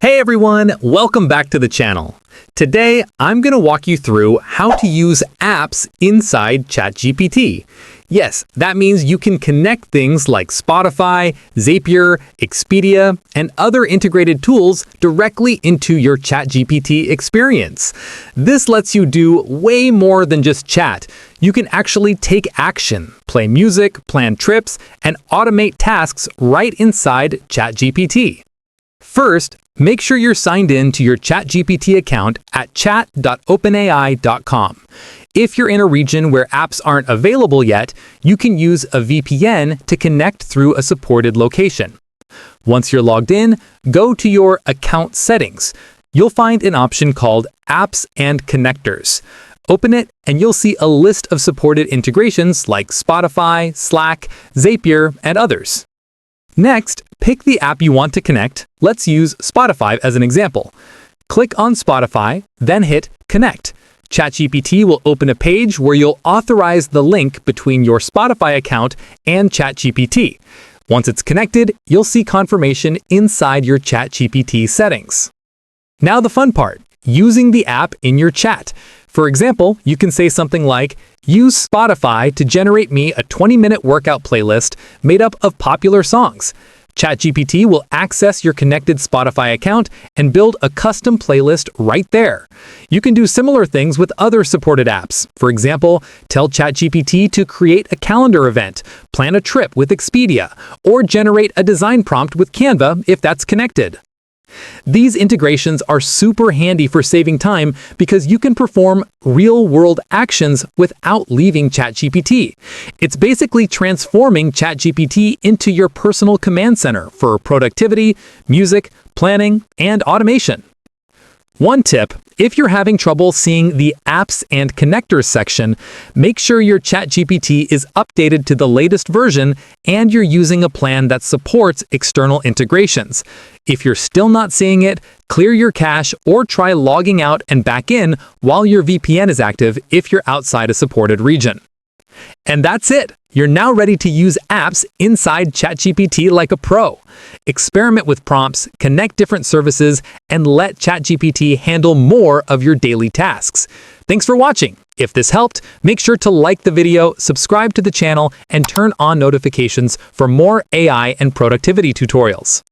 Hey everyone, welcome back to the channel. Today, I'm going to walk you through how to use apps inside ChatGPT. Yes, that means you can connect things like Spotify, Zapier, Expedia, and other integrated tools directly into your ChatGPT experience. This lets you do way more than just chat. You can actually take action, play music, plan trips, and automate tasks right inside ChatGPT. First, make sure you're signed in to your ChatGPT account at chat.openai.com. If you're in a region where apps aren't available yet, you can use a VPN to connect through a supported location. Once you're logged in, go to your account settings. You'll find an option called Apps and Connectors. Open it and you'll see a list of supported integrations like Spotify, Slack, Zapier, and others. Next, pick the app you want to connect. Let's use Spotify as an example. Click on Spotify, then hit Connect. ChatGPT will open a page where you'll authorize the link between your Spotify account and ChatGPT. Once it's connected, you'll see confirmation inside your ChatGPT settings. Now the fun part, using the app in your chat. For example, you can say something like, use Spotify to generate me a 20-minute workout playlist made up of popular songs. ChatGPT will access your connected Spotify account and build a custom playlist right there. You can do similar things with other supported apps. For example, tell ChatGPT to create a calendar event, plan a trip with Expedia, or generate a design prompt with Canva if that's connected. These integrations are super handy for saving time because you can perform real-world actions without leaving ChatGPT. It's basically transforming ChatGPT into your personal command center for productivity, music, planning, and automation. One tip, if you're having trouble seeing the Apps and Connectors section, make sure your ChatGPT is updated to the latest version and you're using a plan that supports external integrations. If you're still not seeing it, clear your cache or try logging out and back in while your VPN is active if you're outside a supported region. And that's it! You're now ready to use apps inside ChatGPT like a pro. Experiment with prompts, connect different services, and let ChatGPT handle more of your daily tasks. Thanks for watching. If this helped, make sure to like the video, subscribe to the channel, and turn on notifications for more AI and productivity tutorials.